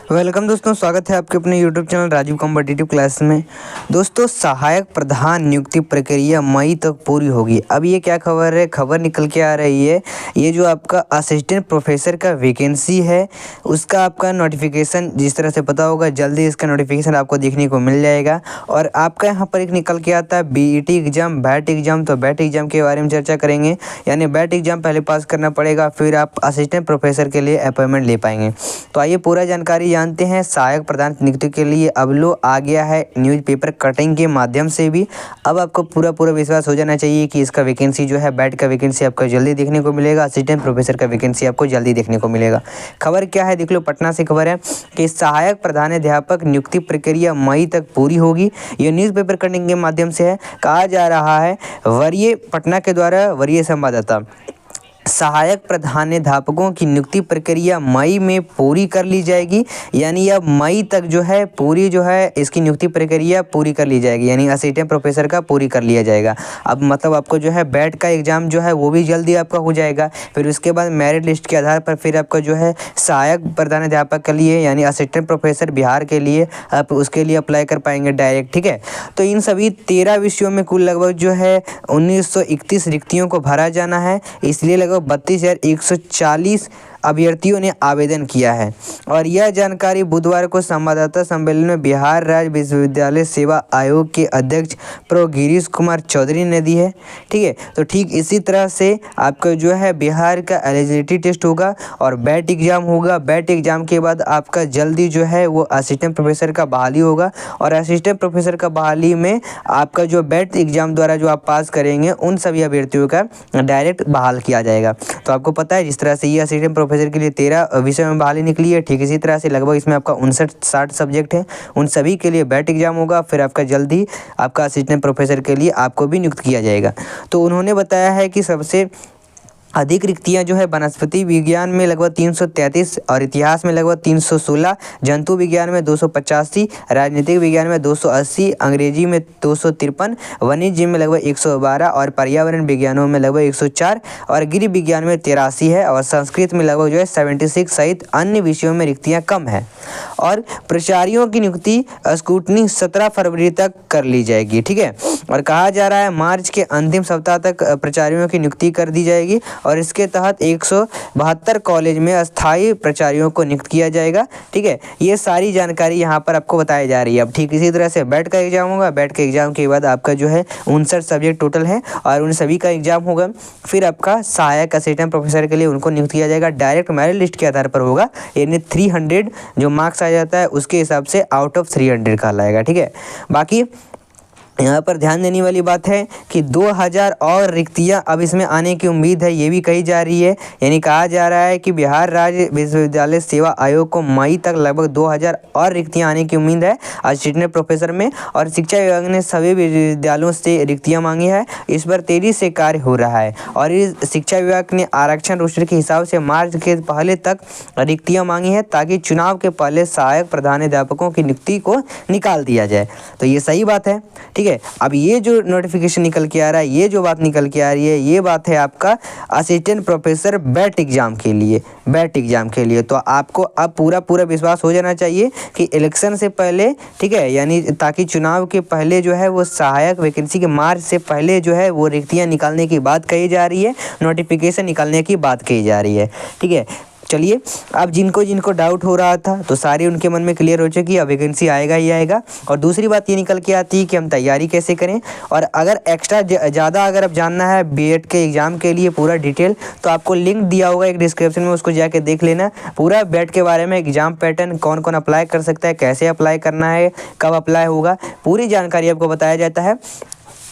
Welcome दोस्तों, स्वागत है आपके अपने YouTube channel Rajeev competitive class में। दोस्तों, सहायक प्रधान नियुक्ति प्रक्रिया मई तक पूरी होगी। अब ये क्या खबर है, खबर निकल के आ रही है। ये जो आपका असिस्टेंट प्रोफेसर का वैकेंसी है उसका आपका नोटिफिकेशन जिस तरह से पता होगा जल्दी इसका नोटिफिकेशन आपको देखने को मिल जाएगा। और आपका यहाँ पर एक निकल के आता है बीईटी एग्जाम, बैट एग्जाम। तो बैट एग्जाम के बारे में चर्चा करेंगे, यानी बैट एग्जाम पहले पास करना पड़ेगा, फिर आप असिस्टेंट प्रोफेसर के लिए अपॉइंटमेंट ले पाएंगे। तो आइए पूरा जानकारी जानते हैं। सहायक प्रधान नियुक्ति के लिए अब लो आ गया है न्यूज़पेपर कटिंग के माध्यम से भी। अब आपको पूरा विश्वास हो जाना चाहिए कि इसका वैकेंसी जो है बैट का वैकेंसी आपको जल्दी देखने को मिलेगा, असिस्टेंट प्रोफेसर का वैकेंसी आपको जल्दी देखने को मिलेगा। खबर क्या है देख लो, पटना से खबर है कि सहायक प्रधानाध्यापक नियुक्ति प्रक्रिया मई तक पूरी होगी। ये न्यूज़पेपर कटिंग के माध्यम से है। कहा जा रहा है वरीय पटना के द्वारा वरीय संवाददाता, सहायक प्रधानाध्यापकों की नियुक्ति प्रक्रिया मई में पूरी कर ली जाएगी। यानी अब मई तक जो है पूरी जो है इसकी नियुक्ति प्रक्रिया पूरी कर ली जाएगी, यानी असिस्टेंट प्रोफेसर का पूरी कर लिया जाएगा। अब मतलब आपको जो है बैट का एग्ज़ाम जो है वो भी जल्दी आपका हो जाएगा। फिर उसके बाद मेरिट लिस्ट के आधार पर फिर आपका जो है सहायक प्रधानाध्यापक के लिए यानी असिस्टेंट प्रोफेसर बिहार के लिए आप उसके लिए अप्लाई कर पाएंगे डायरेक्ट। ठीक है, तो इन सभी 13 विषयों में कुल लगभग जो है 1931 रिक्तियों को भरा जाना है। इसलिए लगभग 32,140 अभ्यर्थियों ने आवेदन किया है। और यह जानकारी बुधवार को संवाददाता सम्मेलन में बिहार राज्य विश्वविद्यालय सेवा आयोग के अध्यक्ष प्रो गिरीश कुमार चौधरी ने दी है। ठीक है, तो ठीक इसी तरह से आपका जो है बिहार का एलिजिबिलिटी टेस्ट होगा और बैट एग्जाम होगा। बैट एग्जाम के बाद आपका जल्दी जो है वो असिस्टेंट प्रोफेसर का बहाली होगा और असिस्टेंट प्रोफेसर का बहाली में आपका जो बैट एग्जाम द्वारा जो आप पास करेंगे उन सभी अभ्यर्थियों का डायरेक्ट बहाल किया जाएगा। तो आपको पता है जिस तरह से ये असिस्टेंट प्रोफेसर के लिए 13 विषय में बहाली निकली है, ठीक इसी तरह से लगभग इसमें आपका 59-60 सब्जेक्ट है, उन सभी के लिए बैट एग्जाम होगा। फिर आपका जल्दी आपका असिस्टेंट प्रोफेसर के लिए आपको भी नियुक्त किया जाएगा। तो उन्होंने बताया है कि सबसे अधिक रिक्तियां जो है वनस्पति विज्ञान में लगभग 333 और इतिहास में लगभग 316, जंतु विज्ञान में 285, राजनीतिक विज्ञान में 280, अंग्रेजी में 253, वाणिज्य में लगभग 112 और पर्यावरण विज्ञानों में लगभग 104 और गृह विज्ञान में 83 है और संस्कृत में लगभग जो है 76 सहित अन्य विषयों में रिक्तियाँ कम है। और प्राचार्यों की नियुक्ति स्क्रूटनी 17 फरवरी तक कर ली जाएगी। ठीक है, और कहा जा रहा है मार्च के अंतिम सप्ताह तक प्राचार्यों की नियुक्ति कर दी जाएगी और इसके तहत 172 कॉलेज में अस्थायी प्राचार्यों को नियुक्त किया जाएगा। ठीक है, ये सारी जानकारी यहाँ पर आपको बताई जा रही है। अब ठीक इसी तरह से बैट का एग्जाम होगा। बैट के एग्जाम के बाद आपका जो है 59 सब्जेक्ट टोटल है और उन सभी का एग्जाम होगा। फिर आपका सहायक असिस्टेंट प्रोफेसर के लिए उनको नियुक्त किया जाएगा, डायरेक्ट मेरिट लिस्ट के आधार पर होगा। यानी 300 जो मार्क्स आ जाता है उसके हिसाब से आउट ऑफ 300 कहलाएगा। ठीक है, बाकी यहाँ पर ध्यान देने वाली बात है कि 2000 और रिक्तियाँ अब इसमें आने की उम्मीद है, ये भी कही जा रही है। यानी कहा जा रहा है कि बिहार राज्य विश्वविद्यालय सेवा आयोग को मई तक लगभग 2000 और रिक्तियाँ आने की उम्मीद है असिस्टेंट प्रोफेसर में। और शिक्षा विभाग ने सभी विश्वविद्यालयों से रिक्तियाँ मांगी है, इस पर तेजी से कार्य हो रहा है। और इस शिक्षा विभाग ने आरक्षण रोस्टर के हिसाब से मार्च के पहले तक रिक्तियाँ मांगी है ताकि चुनाव के पहले सहायक प्रधानाध्यापकों की नियुक्ति को निकाल दिया जाए। तो ये सही बात है। ठीक है, अब ये जो नोटिफिकेशन निकल के आ रहा है, ये जो बात निकल के आ रही है, ये बात है आपका असिस्टेंट प्रोफेसर बैट एग्जाम के लिए। बैट एग्जाम के लिए तो आपको अब पूरा विश्वास हो जाना चाहिए कि इलेक्शन से पहले, ठीक है, यानी ताकि चुनाव के पहले जो है वो सहायक वैकेंसी के मार्च से पहले जो है वो रिक्तियाँ निकालने की बात कही जा रही है, नोटिफिकेशन निकालने की बात कही जा रही है। ठीक है, चलिए अब जिनको जिनको डाउट हो रहा था तो सारे उनके मन में क्लियर हो चुकी है, अब वैकेंसी आएगा ही आएगा। और दूसरी बात ये निकल के आती है कि हम तैयारी कैसे करें। और अगर एक्स्ट्रा ज़्यादा अगर आप जानना है बीएड के एग्ज़ाम के लिए पूरा डिटेल, तो आपको लिंक दिया होगा एक डिस्क्रिप्शन में, उसको जाके देख लेना। पूरा बीएड के बारे में, एग्जाम पैटर्न, कौन कौन अप्लाई कर सकता है, कैसे अप्लाई करना है, कब अप्लाई होगा, पूरी जानकारी आपको बताया जाता है।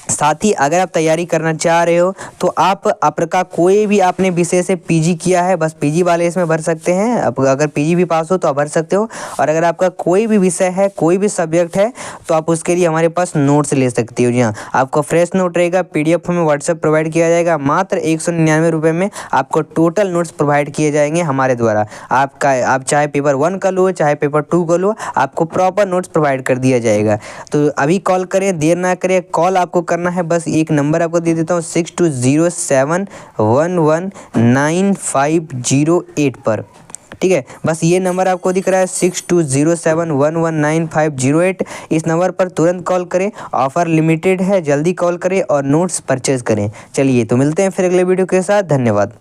साथ ही अगर आप तैयारी करना चाह रहे हो तो आप आपका कोई भी आपने विषय से पीजी किया है, बस पीजी वाले इसमें भर सकते हैं। आप अगर पीजी भी पास हो तो आप भर सकते हो। और अगर आपका कोई भी विषय है, कोई भी सब्जेक्ट है, तो आप उसके लिए हमारे पास नोट्स ले सकते हो। जी हाँ, आपको फ्रेश नोट रहेगा, पीडीएफ में व्हाट्सएप प्रोवाइड किया जाएगा। मात्र 199 रुपये में आपको टोटल नोट्स प्रोवाइड किए जाएंगे हमारे द्वारा। आप चाहे पेपर 1 का लो, चाहे पेपर 2 का लो, आपको प्रॉपर नोट्स प्रोवाइड कर दिया जाएगा। तो अभी कॉल करें, देर ना करें। कॉल आपको करना है, बस एक नंबर आपको दे देता हूँ 6207119508 पर। ठीक है। बस ये नंबर आपको दिख रहा है 6207119508, इस नंबर पर तुरंत कॉल करें। ऑफर लिमिटेड है, जल्दी कॉल करें और नोट्स परचेज करें। चलिए तो मिलते हैं फिर अगले वीडियो के साथ। धन्यवाद।